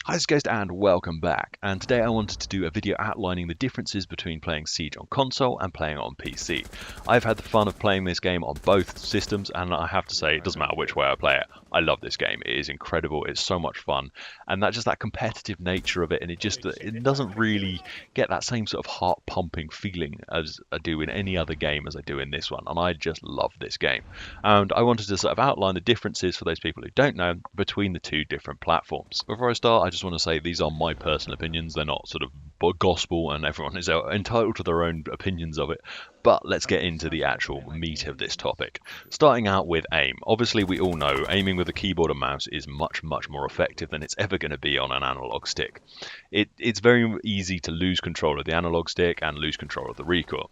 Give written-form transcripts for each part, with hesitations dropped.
Hi guys and welcome back, and today I wanted to do a video outlining the differences between playing Siege on console and playing on PC. I've had the fun of playing this game on both systems, and I have to say it doesn't matter which way I play it. I love this game. It is incredible. It's so much fun, and that competitive nature of it, and it doesn't really get that same sort of heart pumping feeling as I do in any other game as I do in this one, and I just love this game. And I wanted to sort of outline the differences for those people who don't know between the two different platforms. Before I start, I just want to say these are my personal opinions. They're not sort of gospel, and everyone is entitled to their own opinions of it. But let's get into the actual meat of this topic. Starting out with aim. Obviously, we all know aiming with a keyboard and mouse is much more effective than it's ever going to be on an analog stick. It's very easy to lose control of the analog stick and lose control of the recoil.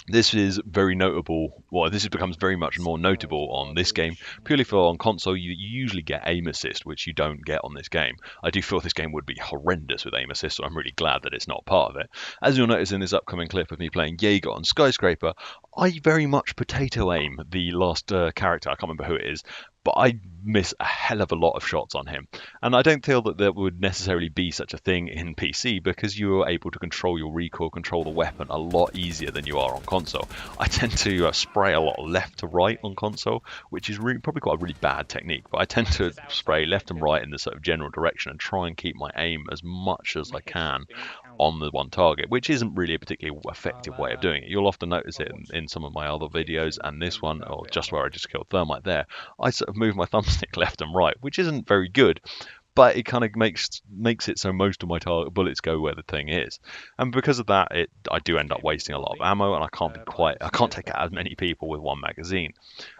This is very notable. Well, this becomes very much more notable on this game, purely for on console you usually get aim assist, which you don't get on this game. I do feel this game would be horrendous with aim assist, so I'm really glad that it's not part of it. As you'll notice in this upcoming clip of me playing Jaeger on Skyscraper, I very much potato aim the last character. I can't remember who it is, but I miss a hell of a lot of shots on him. And I don't feel that there would necessarily be such a thing in PC because you are able to control your recoil, control the weapon a lot easier than you are on console. I tend to spray a lot left to right on console, which is probably quite a really bad technique, but I tend to spray left and right in the sort of general direction and try and keep my aim as much as I can on the one target, which isn't really a particularly effective way of doing it. You'll often notice it in some of my other videos, and this one, or just where I just killed Thermite there, I sort of move my thumbstick left and right, which isn't very good, but it kind of makes it so most of my target bullets go where the thing is, and because of that, I do end up wasting a lot of ammo, and I can't take out as many people with one magazine.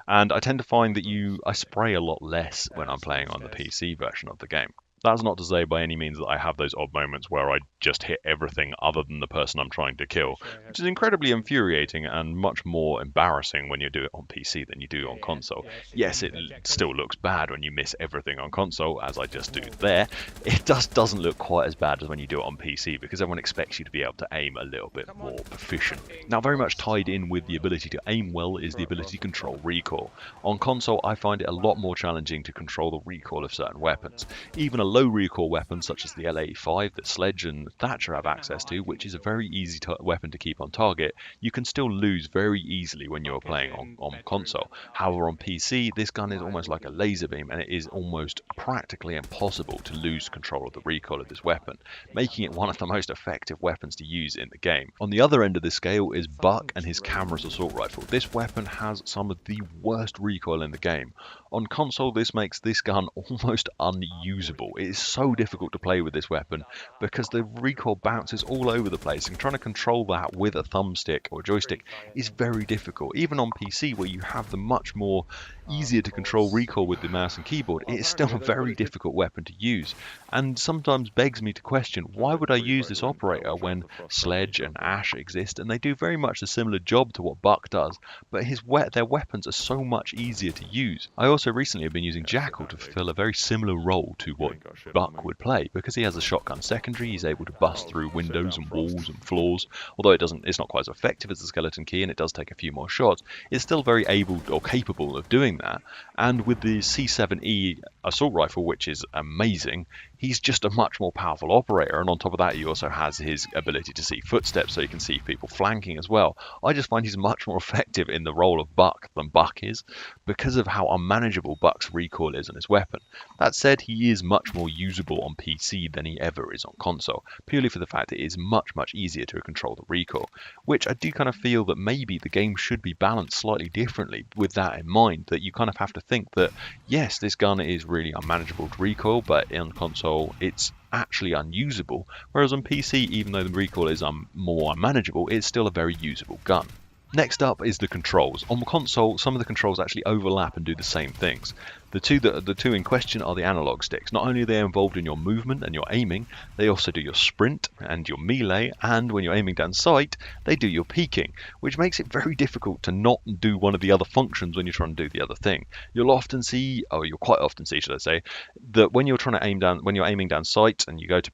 And I tend to find that I spray a lot less when I'm playing on the PC version of the game. That's not to say by any means that I have those odd moments where I just hit everything other than the person I'm trying to kill, which is incredibly infuriating and much more embarrassing when you do it on PC than you do on console. Yes, it still looks bad when you miss everything on console, as I just do there. It doesn't look quite as bad as when you do it on PC, because everyone expects you to be able to aim a little bit more proficient. Now, very much tied in with the ability to aim well is the ability to control recoil. On console, I find it a lot more challenging to control the recoil of certain weapons. Even a low recoil weapon such as the L85 that Sledge and Thatcher have access to, which is a very easy weapon to keep on target, you can still lose very easily when you're playing on console. However, on PC, this gun is almost like a laser beam, and it is almost practically impossible to lose control of the recoil of this weapon, making it one of the most effective weapons to use in the game. On the other end of the scale is Buck and his Camera's assault rifle. This weapon has some of the worst recoil in the game. On console, this makes this gun almost unusable. It is so difficult to play with this weapon because the recoil bounces all over the place, and trying to control that with a thumbstick or joystick is very difficult. Even on PC, where you have the much more easier to control recoil with the mouse and keyboard, it is still a very difficult weapon to use, and sometimes begs me to question, why would I use this operator when Sledge and Ash exist and they do very much a similar job to what Buck does, but their weapons are so much easier to use. I also recently have been using Jackal to fulfill a very similar role to what Buck would play, because he has a shotgun secondary. He's able to bust through windows and walls and floors. Although it's not quite as effective as the skeleton key, and it does take a few more shots, it's still very able or capable of doing that. And with the C7E assault rifle, which is amazing, he's just a much more powerful operator, and on top of that he also has his ability to see footsteps, so you can see people flanking as well. I just find he's much more effective in the role of Buck than Buck is, because of how unmanageable Buck's recoil is on his weapon. That said, he is much more usable on PC than he ever is on console, purely for the fact that it is much easier to control the recoil, which I do kind of feel that maybe the game should be balanced slightly differently with that in mind, that you kind of have to think that yes, this gun is really unmanageable to recoil, but on console it's actually unusable, whereas on PC, even though the recoil is more unmanageable, it's still a very usable gun. Next up is the controls. On console, some of the controls actually overlap and do the same things. The two in question are the analog sticks. Not only are they involved in your movement and your aiming, they also do your sprint and your melee, and when you're aiming down sight, they do your peeking, which makes it very difficult to not do one of the other functions when you're trying to do the other thing. You'll quite often see, should I say, that when you're aiming down sight and you go to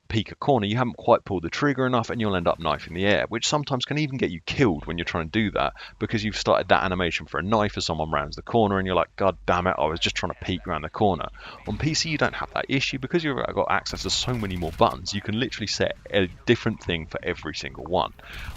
peek a corner, you haven't quite pulled the trigger enough and you'll end up knife in the air, which sometimes can even get you killed when you're trying to do that because you've started that animation for a knife as someone rounds the corner and you're like, God damn it, I was just trying to peek around the corner. On PC, you don't have that issue because you've got access to so many more buttons. You can literally set a different thing for every single one.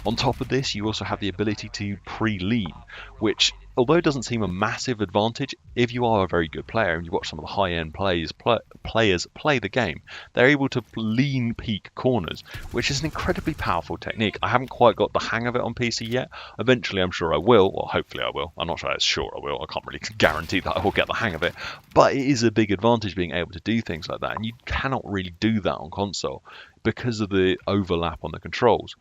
On top of this, you also have the ability to pre-lean, which, although it doesn't seem a massive advantage, if you are a very good player and you watch some of the high-end players play the game, they're able to lean peek corners, which is an incredibly powerful technique. I haven't quite got the hang of it on PC yet. Eventually, I'm sure I will, or hopefully I will. I'm not sure I will. I can't really guarantee that I will get the hang of it, but it is a big advantage being able to do things like that, and you cannot really do that on console because of the overlap on the controls,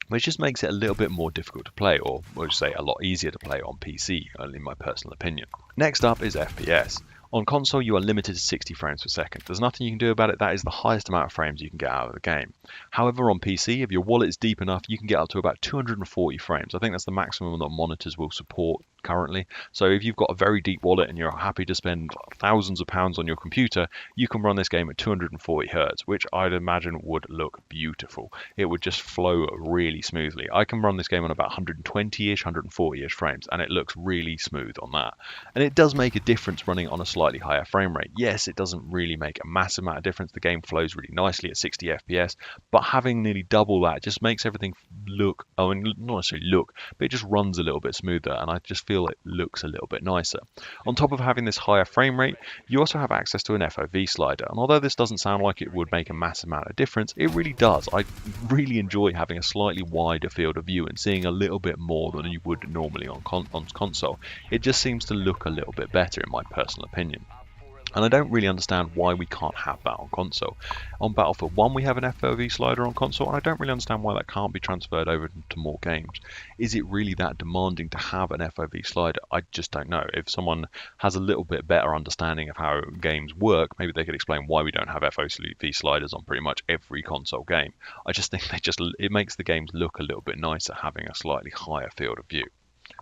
which just makes it a little bit more difficult to play, or I would say a lot easier to play on PC, in my personal opinion. Next up is FPS. On console, you are limited to 60 frames per second. There's nothing you can do about it. That is the highest amount of frames you can get out of the game. However, on PC, if your wallet is deep enough, you can get up to about 240 frames. I think that's the maximum that monitors will support currently. So if you've got a very deep wallet and you're happy to spend thousands of pounds on your computer, you can run this game at 240 Hz, which I'd imagine would look beautiful. It would just flow really smoothly. I can run this game on about 120-ish, 140-ish frames, and it looks really smooth on that. And it does make a difference running on a slightly higher frame rate. Yes, it doesn't really make a massive amount of difference. The game flows really nicely at 60 FPS, but having nearly double that just makes everything look, not necessarily look, but it just runs a little bit smoother, and I just feel it looks a little bit nicer. On top of having this higher frame rate, you also have access to an FOV slider, and although this doesn't sound like it would make a massive amount of difference, it really does. I really enjoy having a slightly wider field of view and seeing a little bit more than you would normally on console. It just seems to look a little bit better in my personal opinion. And I don't really understand why we can't have that on console. On Battlefield 1 we have an FOV slider on console, and I don't really understand why that can't be transferred over to more games. Is it really that demanding to have an FOV slider? I just don't know. If someone has a little bit better understanding of how games work, maybe they could explain why we don't have FOV sliders on pretty much every console game. I just think it makes the games look a little bit nicer having a slightly higher field of view.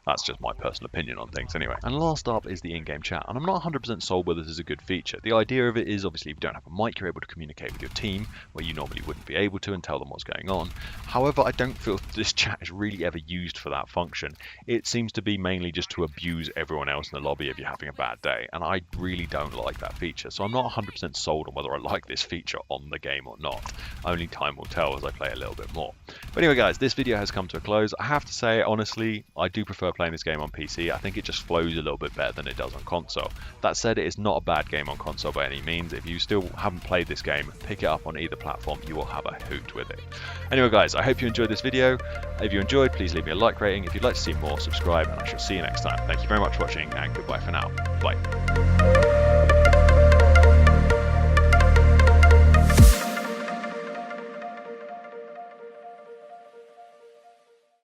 That's just my personal opinion on things anyway. And last up is the in-game chat, and I'm not 100% sold whether this is a good feature. The idea of it is obviously if you don't have a mic, you're able to communicate with your team where you normally wouldn't be able to and tell them what's going on. However, I don't feel this chat is really ever used for that function. It seems to be mainly just to abuse everyone else in the lobby if you're having a bad day, and I really don't like that feature. So I'm not 100% sold on whether I like this feature on the game or not. Only time will tell as I play a little bit more. But anyway guys, this video has come to a close. I have to say, honestly, I do prefer playing this game on PC. I think it just flows a little bit better than it does on console. That said, it is not a bad game on console by any means. If you still haven't played this game, pick it up on either platform. You will have a hoot with it. Anyway guys, I hope you enjoyed this video. If you enjoyed, please leave me a like rating. If you'd like to see more, subscribe, and I shall see you next time. Thank you very much for watching, and goodbye for now. Bye.